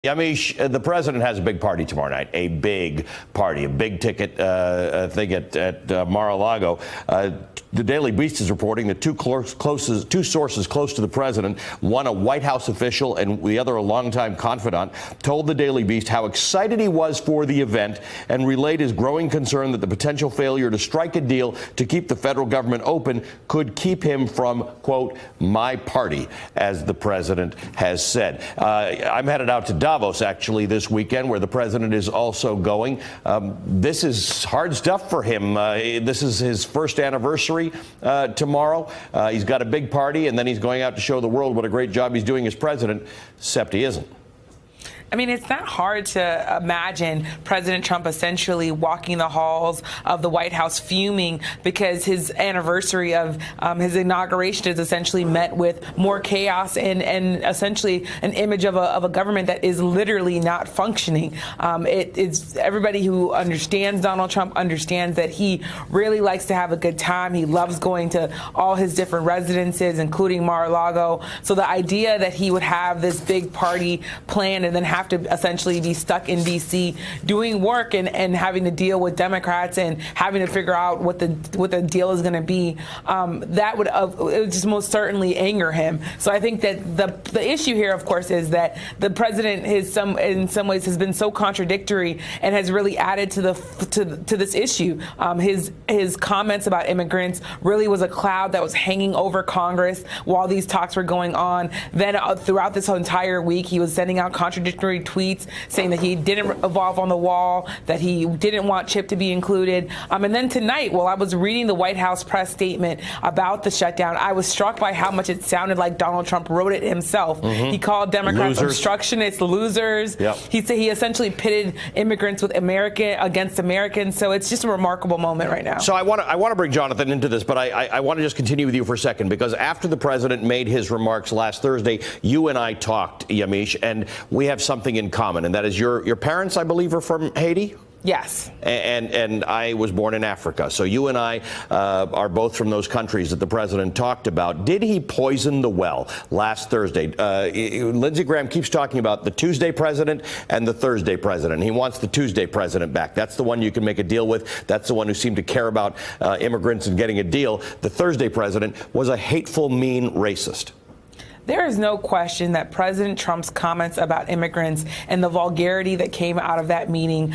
Yamiche, the president has a big party tomorrow night, a big party, a big ticket thing at Mar-a-Lago. The Daily Beast is reporting that two sources close to the president, one a White House official and the other a longtime confidant, told the Daily Beast how excited he was for the event and relayed his growing concern that the potential failure to strike a deal to keep the federal government open could keep him from, quote, my party, as the president has said. I'm headed out to Davos, actually, this weekend, where the president is also going. This is hard stuff for him. This is his first anniversary tomorrow. He's got a big party, and then he's going out to show the world what a great job he's doing as president, except he isn't. I mean, it's not hard to imagine President Trump essentially walking the halls of the White House fuming because his anniversary of his inauguration is essentially met with more chaos and essentially an image of a government that is literally not functioning. It's everybody who understands Donald Trump understands that he really likes to have a good time. He loves going to all his different residences, including Mar-a-Lago. So the idea that he would have this big party planned and then have to essentially be stuck in D.C. doing work and having to deal with Democrats and having to figure out what the deal is going to be, that would it would just most certainly anger him. So I think that the issue here, of course, is that the president in some ways has been so contradictory and has really added to this issue. His comments about immigrants really was a cloud that was hanging over Congress while these talks were going on. Then throughout this entire week, he was sending out contradictory tweets saying that he didn't evolve on the wall, that he didn't want Chip to be included. And then tonight, while I was reading the White House press statement about the shutdown, I was struck by how much it sounded like Donald Trump wrote it himself. He called Democrats obstructionists, losers. Yep. He said he essentially pitted immigrants with against Americans. So it's just a remarkable moment right now. So I want to bring Jonathan into this, but I want to just continue with you for a second, because after the president made his remarks last Thursday, you and I talked, Yamiche, and we have something in common, and that is your parents, I believe, are from Haiti? Yes. And I was born in Africa. So you and I are both from those countries that the president talked about. Did he poison the well last Thursday? Lindsey Graham keeps talking about the Tuesday president and the Thursday president. He wants the Tuesday president back. That's the one you can make a deal with. That's the one who seemed to care about immigrants and getting a deal. The Thursday president was a hateful, mean racist. There is no question that President Trump's comments about immigrants and the vulgarity that came out of that meeting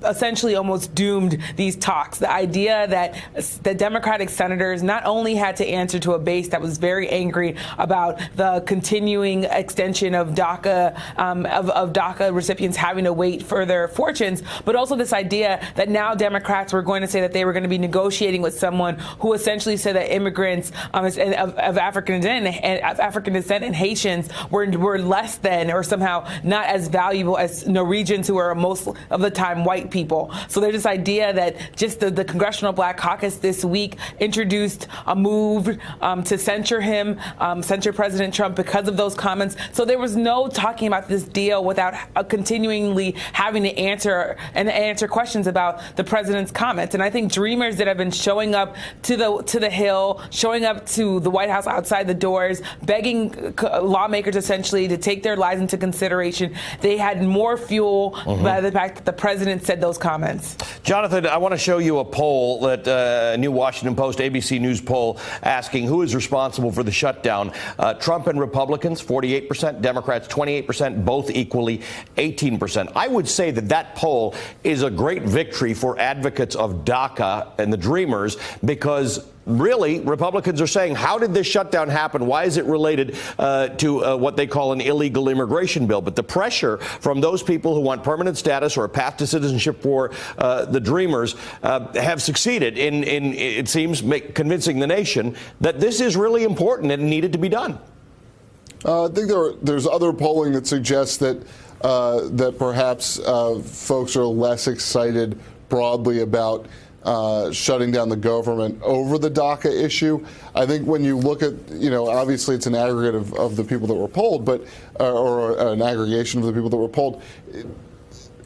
essentially almost doomed these talks. The idea that the Democratic senators not only had to answer to a base that was very angry about the continuing extension of DACA, of DACA recipients having to wait for their fortunes, but also this idea that now Democrats were going to say that they were going to be negotiating with someone who essentially said that immigrants of African descent and Haitians were less than or somehow not as valuable as Norwegians, who are most of the time white people. So there's this idea that just the Congressional Black Caucus this week introduced a move to censure him, censure President Trump because of those comments. So there was no talking about this deal without continually having to answer questions about the president's comments. And I think dreamers that have been showing up to the Hill, showing up to the White House outside the doors, begging lawmakers essentially to take their lives into consideration, they had more fuel by the fact that the president said those comments. Jonathan, I want to show you a poll that a new Washington Post, ABC News poll asking who is responsible for the shutdown. Trump and Republicans, 48%, Democrats, 28%, both equally 18%. I would say that poll is a great victory for advocates of DACA and the Dreamers, because really, Republicans are saying, how did this shutdown happen? Why is it related to what they call an illegal immigration bill? But the pressure from those people who want permanent status or a path to citizenship for the Dreamers have succeeded in it seems, convincing the nation that this is really important and needed to be done. I think there's other polling that suggests that perhaps folks are less excited broadly about shutting down the government over the DACA issue. I think when you look at, obviously it's an aggregate of the people that were polled, but or an aggregation of the people that were polled.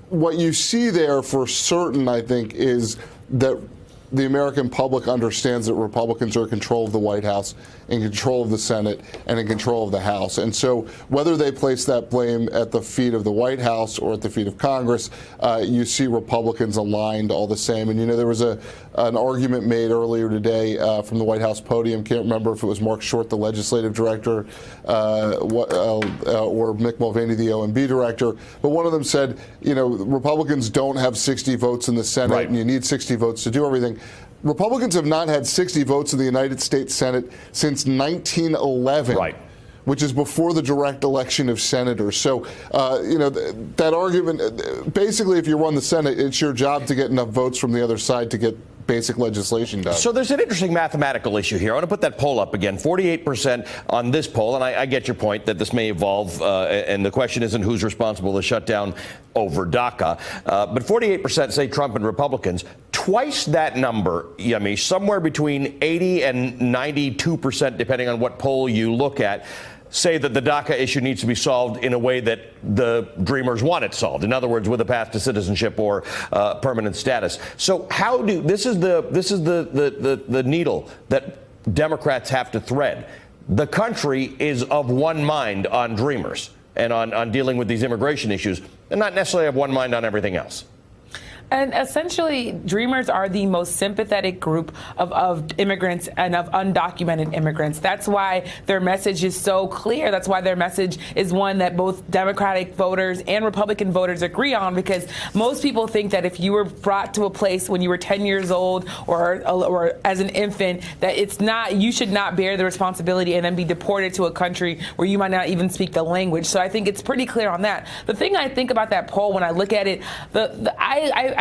What you see there for certain, I think, is that the American public understands that Republicans are in control of the White House, in control of the Senate, and in control of the House. And so whether they place that blame at the feet of the White House or at the feet of Congress, you see Republicans aligned all the same. And, there was an argument made earlier today from the White House podium. Can't remember if it was Mark Short, the legislative director, or Mick Mulvaney, the OMB director. But one of them said, Republicans don't have 60 votes in the Senate, right, and you need 60 votes to do everything. Republicans have not had 60 votes in the United States Senate since 1911. Right. Which is before the direct election of senators. So, that argument, basically, if you run the Senate, it's your job to get enough votes from the other side to get basic legislation done. So there's an interesting mathematical issue here. I want to put that poll up again. 48% on this poll, and I get your point that this may evolve, and the question isn't who's responsible for the shutdown over DACA. But 48% say Trump and Republicans. Twice that number, Yemi, somewhere between 80 and 92%, depending on what poll you look at, say that the DACA issue needs to be solved in a way that the Dreamers want it solved. In other words, with a path to citizenship or permanent status. So this is the needle that Democrats have to thread. The country is of one mind on Dreamers and on dealing with these immigration issues, and not necessarily of one mind on everything else. And essentially, Dreamers are the most sympathetic group of immigrants and of undocumented immigrants. That's why their message is so clear. That's why their message is one that both Democratic voters and Republican voters agree on, because most people think that if you were brought to a place when you were 10 years old or as an infant, that you should not bear the responsibility and then be deported to a country where you might not even speak the language. So I think it's pretty clear on that. The thing I think about that poll when I look at it,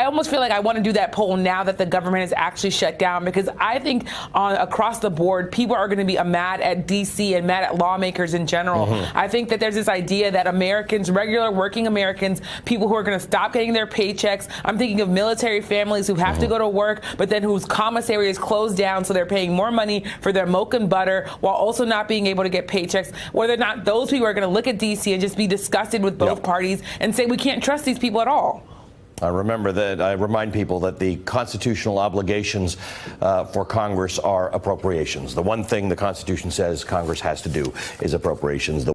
I almost feel like I want to do that poll now that the government is actually shut down, because I think across the board, people are going to be mad at D.C. and mad at lawmakers in general. Mm-hmm. I think that there's this idea that Americans, regular working Americans, people who are going to stop getting their paychecks. I'm thinking of military families who have to go to work, but then whose commissary is closed down, so they're paying more money for their milk and butter while also not being able to get paychecks. Whether or not those people are going to look at D.C. and just be disgusted with both parties and say we can't trust these people at all. I remind people that the constitutional obligations for Congress are appropriations. The one thing the Constitution says Congress has to do is appropriations.